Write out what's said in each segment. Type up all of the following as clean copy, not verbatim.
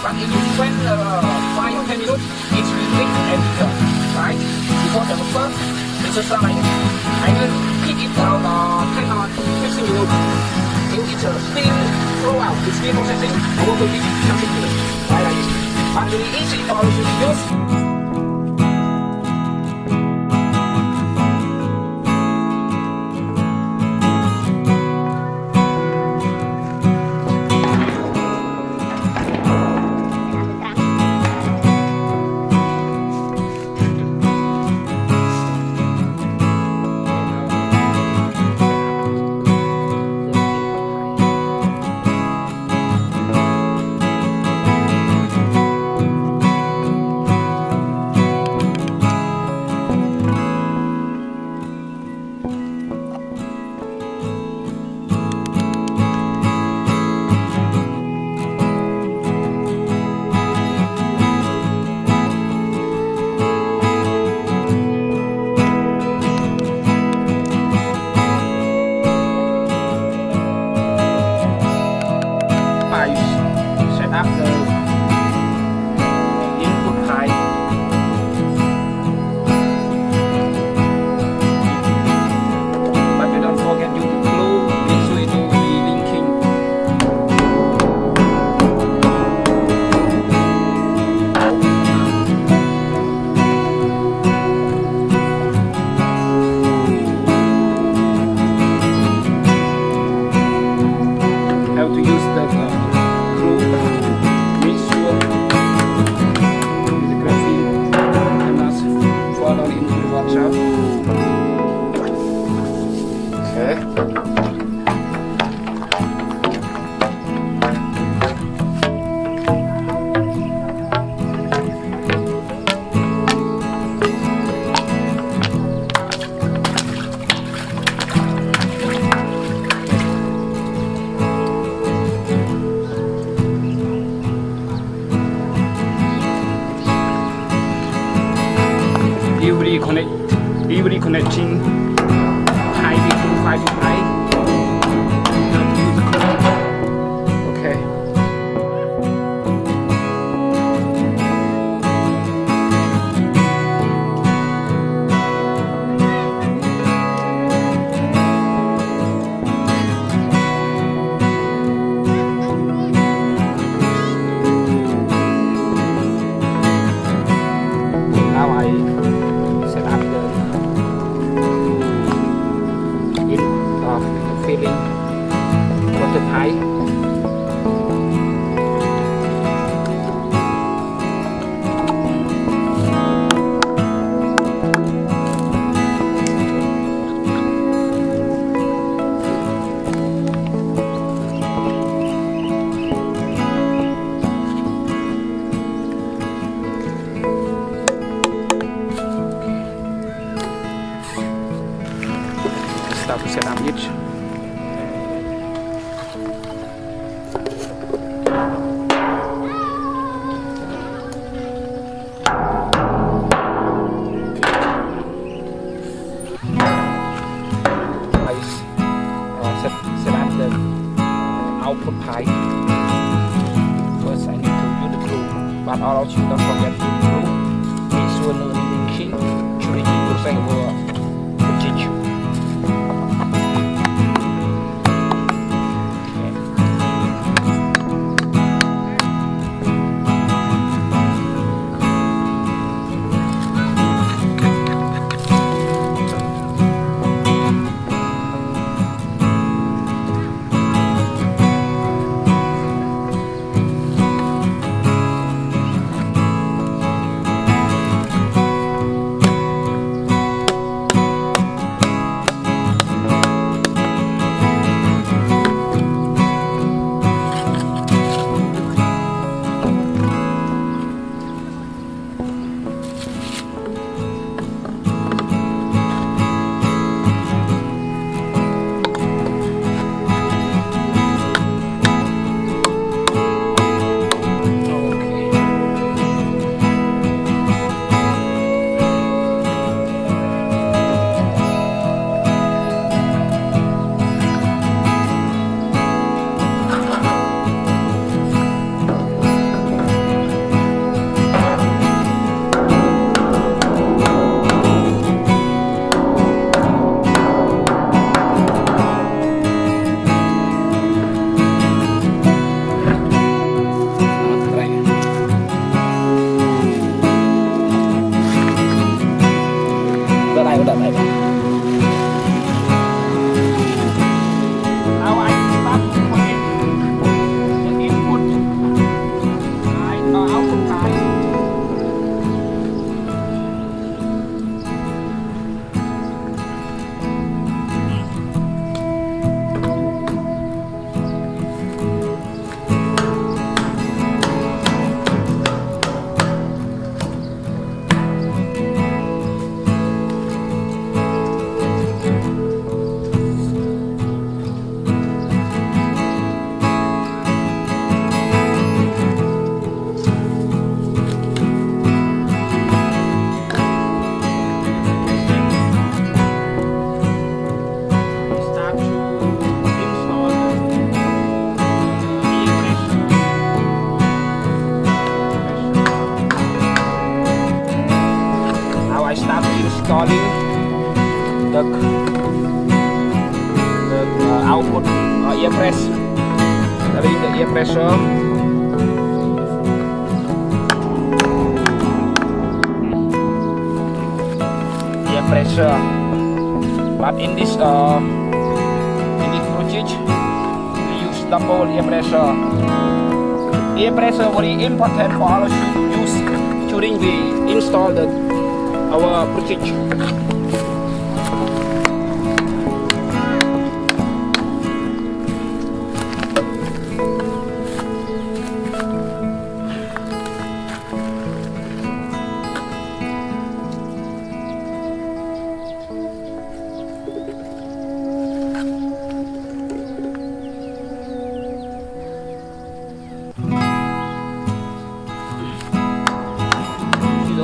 But if you spend 5 or 10 minutes, it will make and turn, right? Because the first exercise, I will keep it around 10 or 15 minutes. If it's still throughout, it's still processing, I will keep it 30 minutes, right? Like this. But really easy for all the videos. Set up the input pipe. But you don't forget you to glue it so it will be linking. How to use the every connecting pipe to pipe to pipe. Okay. Now I set up the filling water pipe. Start to set up each. Set up the output pipe. First I need to use the glue, but all of you don't forget to glue. Make sure no linking. Actually, it looks like we'll teach you. pressure. Air pressure. But in this project, we use double air pressure. Air pressure very important for all of you to use during we install our project.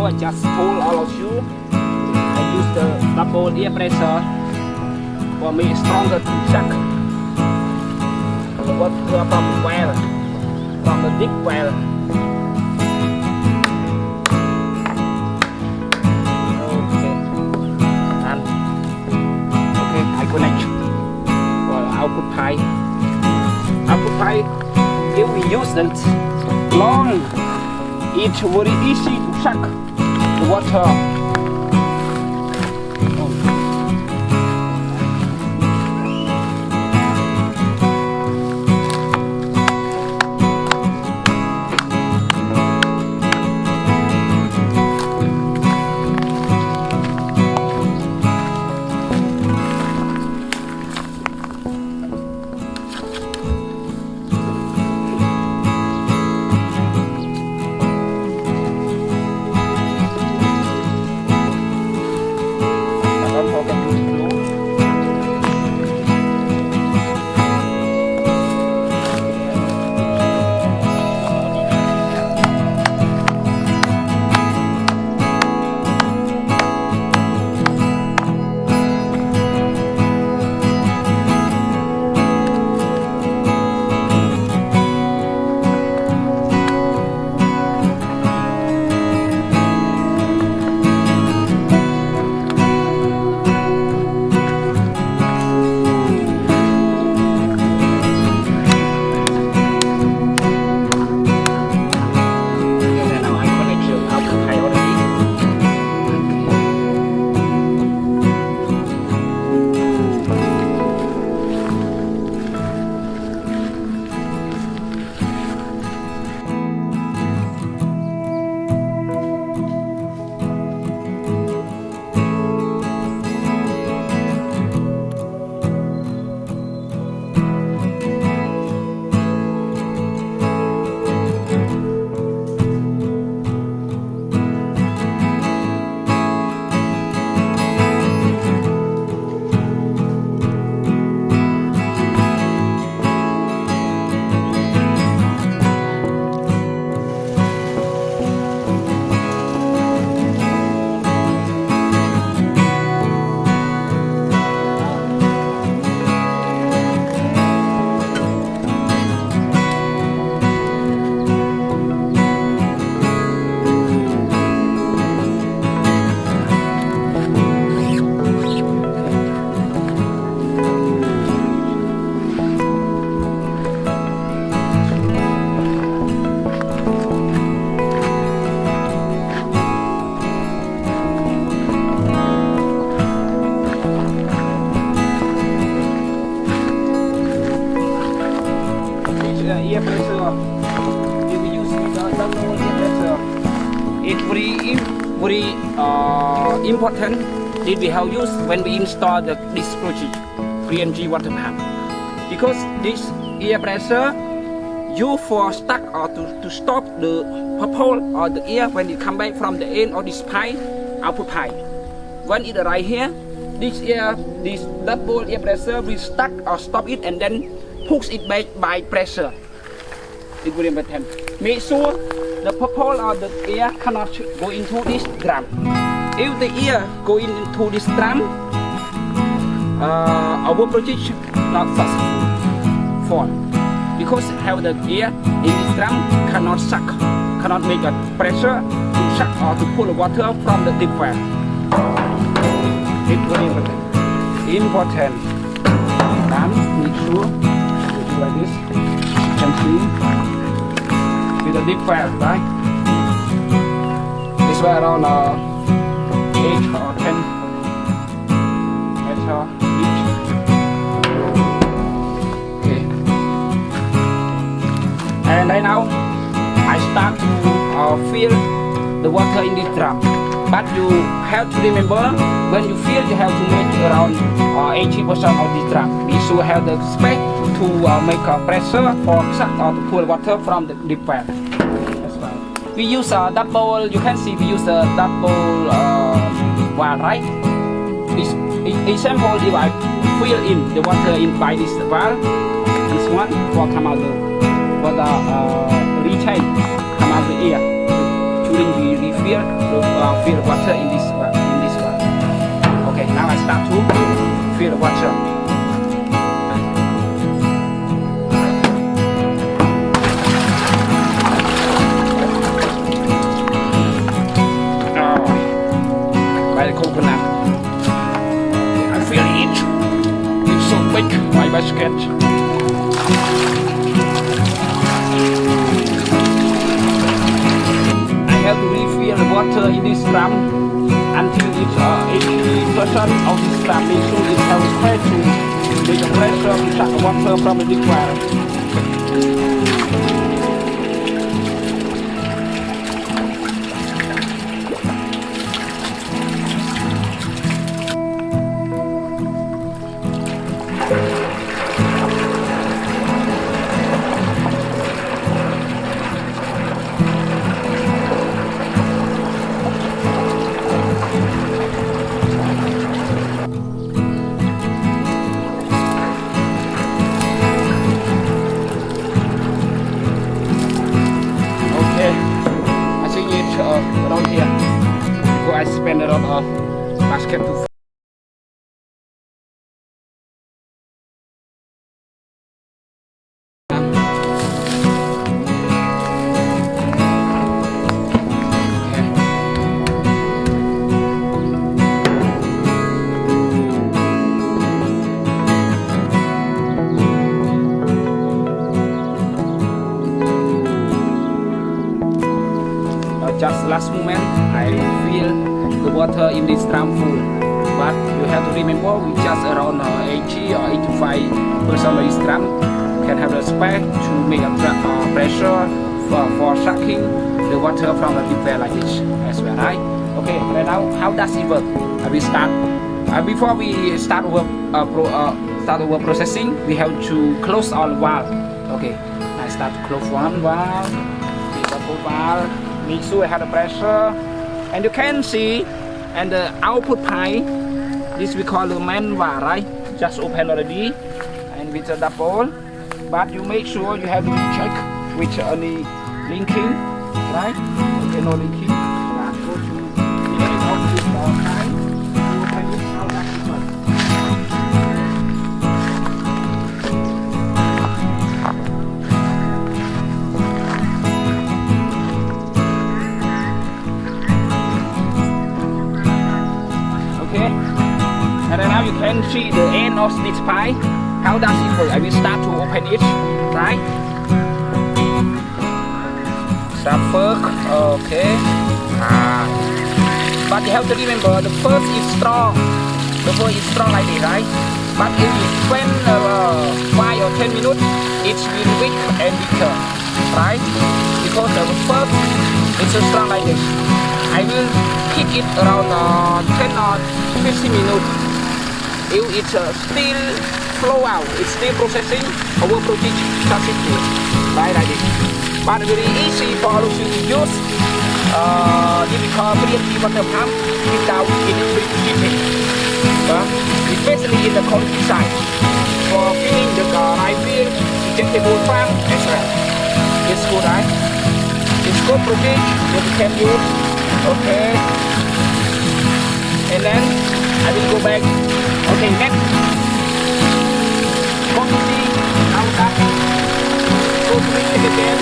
I just told all of you, I use the double air pressure for me stronger to check what from the well, from the deep well. Okay, and okay, I connect for output pipe. Output pipe, if we use the long, it's very easy to check the water. Air pressure. If we use the double air pressure, it's very important that we have used when we install this project 3mg water pump, because this air pressure used for stuck or to stop the pole or the air when it come back from the end of this pipe, output pipe. When it arrive here, this double air pressure will stuck or stop it and then push it back by pressure. It's very important. Make sure the pole or the air cannot go into this drum. If the air go into this drum, our project not successful, because how the air in this drum cannot suck, cannot make a pressure to suck or to pull the water from the deep well. It's very important. Then make sure you do like this. can see with a deep well, right? This well around 8 or 10 meter deep. Okay. And right now I start to fill the water in this drum. But you have to remember, when you fill, you have to make around 80% of this drum. We should have the space to make a pressure or suck or to pull water from the deep well. That's right. We use a double. You can see we use a double well, right? This example, if I fill in the water in by this well, this one will come out the retain come out the air. During we refill fill water in this well. Okay, now I start to fill the water. By the coconut, I feel it. It's so big, my basket. I have to refill the water in this drum until it's 80% of this drum. Make sure it has pressure. Make the pressure to suck the water from the deep well. Around here, so I spend a lot of basket to. Just last moment, I fill the water in this drum full. But you have to remember, we just around 80 or 85% of this drum can have the space to make a pressure for sucking the water from the deep well like this as well, right? Okay, right now, how does it work? We start. Before we start over processing, we have to close all valve. Okay, I start to close one valve, this other valve. Make sure I have the pressure, and you can see, and the output pipe, this we call the main valve, right? Just open already, and with a double, but you make sure you have to check which only linking, right? Okay, no linking. Let's go to the end of this pipe. You open it out that one. And then now you can see the end of this pipe. How does it work? I will start to open it, right? Start first, okay. But you have to remember, the first is strong. The first is strong like this, right? But if you spend 5 or 10 minutes, it's will weak and weaker, right? Because the first is so strong like this. I will keep it around 10 or 15 minutes. If it's still flow out, it's still processing, our project successful, right, like this. But very easy for all of you to use. If we call malettii water pump without electric heating, especially in the countryside, for filling the rifle, injectable farm as well. It's good, right? It's good project that we can use. Okay. And then I will go back. Okay, next. Go to see how that. Go to it again.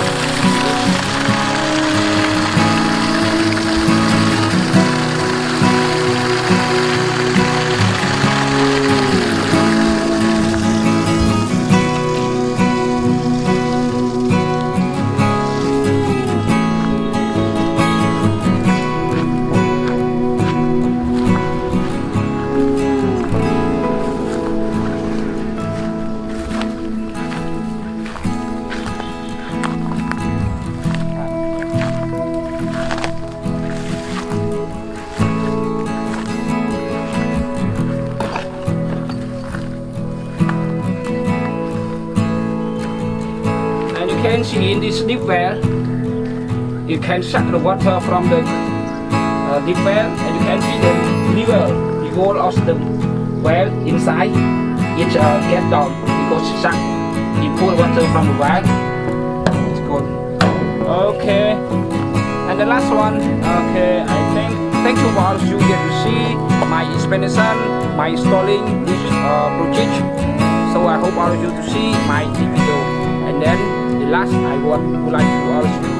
this deep well, you can suck the water from the deep well, and you can see the level of the well inside. It get down because suck. You pull water from the well. It's good. Okay. And the last one. Okay. I think. Thank you for all of you get to see my explanation, my installing this project. So I hope all of you to see my video. And then the last I would like to all of you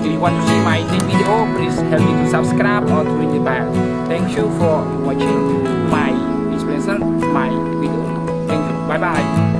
if you want to see my video, please help me to subscribe or to ring the bell. Thank you for watching my explanation, my video. Thank you. Bye bye.